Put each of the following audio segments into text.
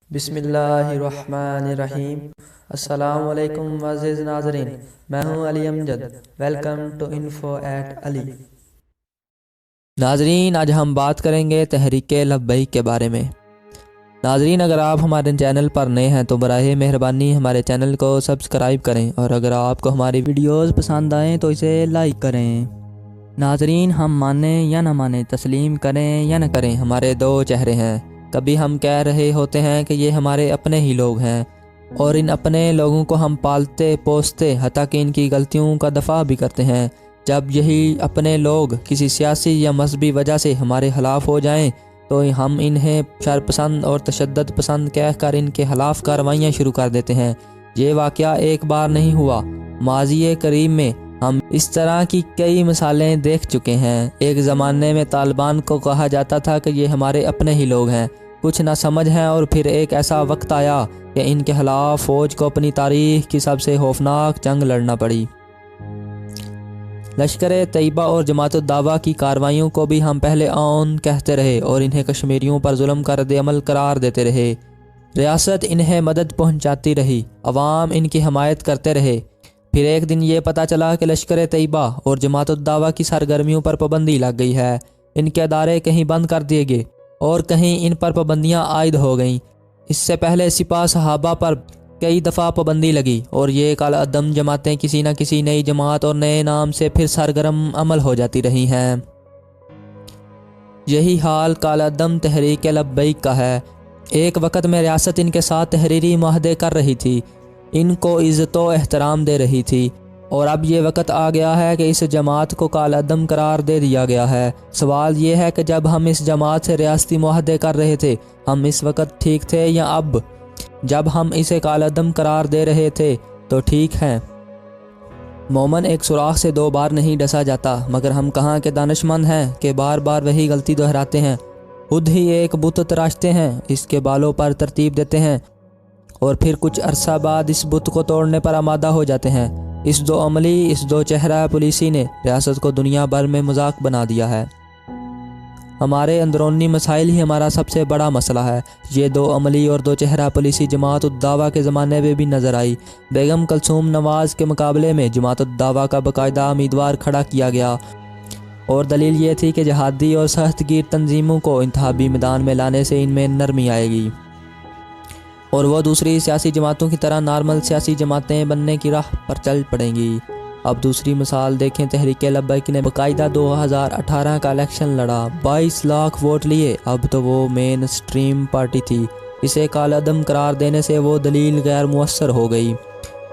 بسم اللہ الرحمن الرحیم۔ السلام علیکم معزز ناظرین، میں ہوں علی امجد۔ ویلکم ٹو انفو ایٹ علی۔ ناظرین، آج ہم بات کریں گے تحریک لبیک کے بارے میں۔ ناظرین، اگر آپ ہمارے چینل پر نئے ہیں تو براہ مہربانی ہمارے چینل کو سبسکرائب کریں، اور اگر آپ کو ہماری ویڈیوز پسند آئیں تو اسے لائک کریں۔ ناظرین، ہم مانیں یا نہ مانیں، تسلیم کریں یا نہ کریں، ہمارے دو چہرے ہیں۔ کبھی ہم کہہ رہے ہوتے ہیں کہ یہ ہمارے اپنے ہی لوگ ہیں، اور ان اپنے لوگوں کو ہم پالتے پوستے، حتیٰ کہ ان کی غلطیوں کا دفاع بھی کرتے ہیں۔ جب یہی اپنے لوگ کسی سیاسی یا مذہبی وجہ سے ہمارے خلاف ہو جائیں تو ہم انہیں شر پسند اور تشدد پسند کہہ کر ان کے خلاف کارروائیاں شروع کر دیتے ہیں۔ یہ واقعہ ایک بار نہیں ہوا، ماضی قریب میں ہم اس طرح کی کئی مثالیں دیکھ چکے ہیں۔ ایک زمانے میں طالبان کو کہا جاتا تھا کہ یہ ہمارے اپنے ہی لوگ ہیں، کچھ نہ سمجھ ہیں، اور پھر ایک ایسا وقت آیا کہ ان کے خلاف فوج کو اپنی تاریخ کی سب سے خوفناک جنگ لڑنا پڑی۔ لشکر طیبہ اور جماعت الدعوہ کی کارروائیوں کو بھی ہم پہلے آن کہتے رہے اور انہیں کشمیریوں پر ظلم کا رد عمل قرار دیتے رہے۔ ریاست انہیں مدد پہنچاتی رہی، عوام ان کی حمایت کرتے رہے۔ پھر ایک دن یہ پتہ چلا کہ لشکر طیبہ اور جماعت الدعوہ کی سرگرمیوں پر پابندی لگ گئی ہے۔ ان کے ادارے کہیں بند کر دیے گئے اور کہیں ان پر پابندیاں عائد ہو گئیں۔ اس سے پہلے سپاہ صحابہ پر کئی دفعہ پابندی لگی، اور یہ کالعدم جماعتیں کسی نہ کسی نئی جماعت اور نئے نام سے پھر سرگرم عمل ہو جاتی رہی ہیں۔ یہی حال کالعدم تحریک لبیک کا ہے۔ ایک وقت میں ریاست ان کے ساتھ تحریری معاہدے کر رہی تھی، ان کو عزت و احترام دے رہی تھی، اور اب یہ وقت آ گیا ہے کہ اس جماعت کو کالعدم قرار دے دیا گیا ہے۔ سوال یہ ہے کہ جب ہم اس جماعت سے ریاستی معاہدے کر رہے تھے، ہم اس وقت ٹھیک تھے یا اب جب ہم اسے کالعدم قرار دے رہے تھے تو ٹھیک ہیں؟ مومن ایک سوراخ سے دو بار نہیں ڈسا جاتا، مگر ہم کہاں کے دانشمند ہیں کہ بار بار وہی غلطی دہراتے ہیں۔ خود ہی ایک بت تراشتے ہیں، اس کے بالوں پر ترتیب دیتے ہیں، اور پھر کچھ عرصہ بعد اس بت کو توڑنے پر آمادہ ہو جاتے ہیں۔ اس دو عملی، اس دو چہرہ پالیسی نے ریاست کو دنیا بھر میں مذاق بنا دیا ہے۔ ہمارے اندرونی مسائل ہی ہمارا سب سے بڑا مسئلہ ہے۔ یہ دو عملی اور دو چہرہ پالیسی جماعت الدعوہ کے زمانے میں بھی نظر آئی۔ بیگم کلثوم نواز کے مقابلے میں جماعت الدعوہ کا باقاعدہ امیدوار کھڑا کیا گیا، اور دلیل یہ تھی کہ جہادی اور سخت گیر تنظیموں کو انتخابی میدان میں لانے سے ان میں نرمی آئے گی، اور وہ دوسری سیاسی جماعتوں کی طرح نارمل سیاسی جماعتیں بننے کی راہ پر چل پڑیں گی۔ اب دوسری مثال دیکھیں، تحریک لبیک نے باقاعدہ 2018 کا الیکشن لڑا، 22 لاکھ ووٹ لیے، اب تو وہ مین سٹریم پارٹی تھی۔ اسے کالعدم قرار دینے سے وہ دلیل غیر مؤثر ہو گئی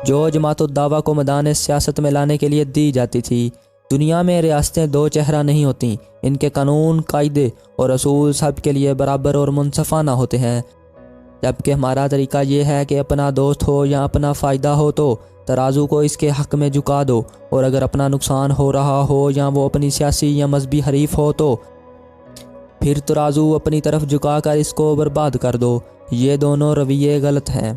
جو جماعت الدعوہ کو میدان سیاست میں لانے کے لیے دی جاتی تھی۔ دنیا میں ریاستیں دو چہرہ نہیں ہوتیں، ان کے قانون، قاعدے اور اصول سب کے لیے برابر اور منصفانہ ہوتے ہیں، جبکہ ہمارا طریقہ یہ ہے کہ اپنا دوست ہو یا اپنا فائدہ ہو تو ترازو کو اس کے حق میں جھکا دو، اور اگر اپنا نقصان ہو رہا ہو یا وہ اپنی سیاسی یا مذہبی حریف ہو تو پھر ترازو اپنی طرف جھکا کر اس کو برباد کر دو۔ یہ دونوں رویے غلط ہیں۔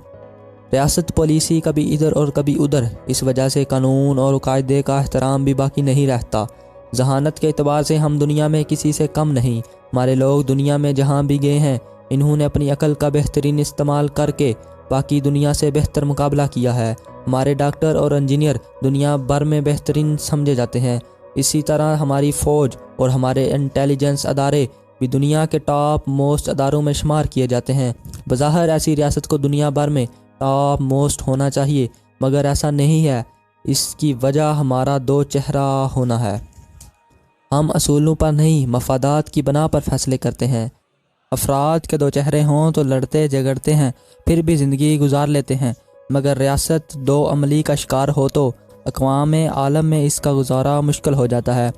ریاست پالیسی کبھی ادھر اور کبھی ادھر، اس وجہ سے قانون اور قاعدے کا احترام بھی باقی نہیں رہتا۔ ذہانت کے اعتبار سے ہم دنیا میں کسی سے کم نہیں۔ ہمارے لوگ دنیا میں جہاں بھی گئے ہیں، انہوں نے اپنی عقل کا بہترین استعمال کر کے باقی دنیا سے بہتر مقابلہ کیا ہے۔ ہمارے ڈاکٹر اور انجینئر دنیا بھر میں بہترین سمجھے جاتے ہیں۔ اسی طرح ہماری فوج اور ہمارے انٹیلیجنس ادارے بھی دنیا کے ٹاپ موسٹ اداروں میں شمار کیے جاتے ہیں۔ بظاہر ایسی ریاست کو دنیا بھر میں ٹاپ موسٹ ہونا چاہیے، مگر ایسا نہیں ہے۔ اس کی وجہ ہمارا دو چہرہ ہونا ہے۔ ہم اصولوں پر نہیں، مفادات کی بنا پر فیصلے کرتے ہیں۔ افراد کے دو چہرے ہوں تو لڑتے جھگڑتے ہیں، پھر بھی زندگی گزار لیتے ہیں، مگر ریاست دو عملی کا شکار ہو تو اقوام عالم میں اس کا گزارا مشکل ہو جاتا ہے۔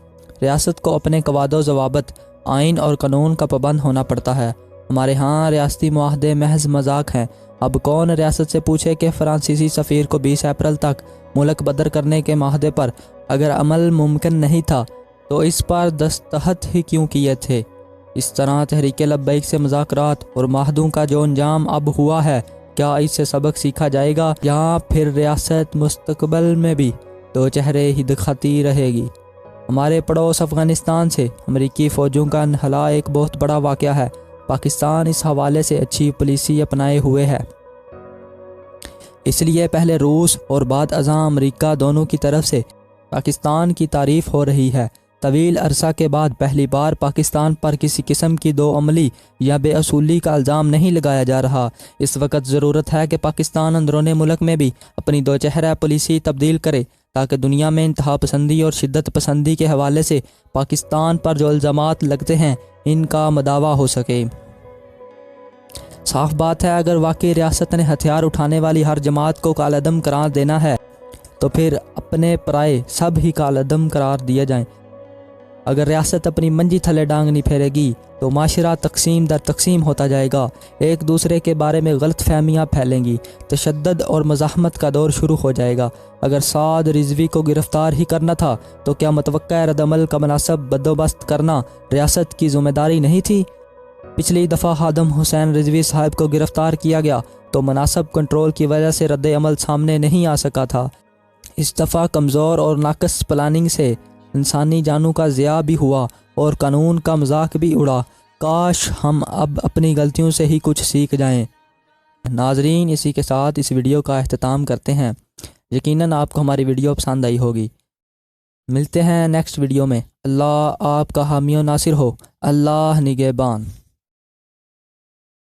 ریاست کو اپنے قواعد و ضوابط، آئین اور قانون کا پابند ہونا پڑتا ہے۔ ہمارے ہاں ریاستی معاہدے محض مذاق ہیں۔ اب کون ریاست سے پوچھے کہ فرانسیسی سفیر کو 20 اپریل تک ملک بدر کرنے کے معاہدے پر اگر عمل ممکن نہیں تھا تو اس پر دستخط ہی کیوں کیے تھے؟ اس طرح تحریک لبیک سے مذاکرات اور معاہدوں کا جو انجام اب ہوا ہے، کیا اس سے سبق سیکھا جائے گا، یا پھر ریاست مستقبل میں بھی دو چہرے ہی دکھاتی رہے گی؟ ہمارے پڑوس افغانستان سے امریکی فوجوں کا انخلا ایک بہت بڑا واقعہ ہے۔ پاکستان اس حوالے سے اچھی پالیسی اپنائے ہوئے ہے، اس لیے پہلے روس اور بعد ازاں امریکہ دونوں کی طرف سے پاکستان کی تعریف ہو رہی ہے۔ طویل عرصہ کے بعد پہلی بار پاکستان پر کسی قسم کی دو عملی یا بے اصولی کا الزام نہیں لگایا جا رہا۔ اس وقت ضرورت ہے کہ پاکستان اندرون ملک میں بھی اپنی دو چہرہ پالیسی تبدیل کرے تاکہ دنیا میں انتہا پسندی اور شدت پسندی کے حوالے سے پاکستان پر جو الزامات لگتے ہیں ان کا مداوع ہو سکے۔ صاف بات ہے، اگر واقعی ریاست نے ہتھیار اٹھانے والی ہر جماعت کو کالعدم قرار دینا ہے تو پھر اپنے پرائے سب ہی کالعدم قرار دیا جائیں۔ اگر ریاست اپنی منجی تھلے ڈانگ نہیں پھیرے گی تو معاشرہ تقسیم در تقسیم ہوتا جائے گا، ایک دوسرے کے بارے میں غلط فہمیاں پھیلیں گی، تشدد اور مزاحمت کا دور شروع ہو جائے گا۔ اگر سعد رضوی کو گرفتار ہی کرنا تھا تو کیا متوقع رد عمل کا مناسب بندوبست کرنا ریاست کی ذمہ داری نہیں تھی؟ پچھلی دفعہ خادم حسین رضوی صاحب کو گرفتار کیا گیا تو مناسب کنٹرول کی وجہ سے رد عمل سامنے نہیں آ سکا تھا۔ اس دفعہ کمزور اور ناقص پلاننگ سے انسانی جانوں کا ضیاع بھی ہوا اور قانون کا مذاق بھی اڑا۔ کاش ہم اب اپنی غلطیوں سے ہی کچھ سیکھ جائیں۔ ناظرین، اسی کے ساتھ اس ویڈیو کا اختتام کرتے ہیں۔ یقیناً آپ کو ہماری ویڈیو پسند آئی ہوگی۔ ملتے ہیں نیکسٹ ویڈیو میں۔ اللہ آپ کا حامی و ناصر ہو۔ اللہ نگہبان۔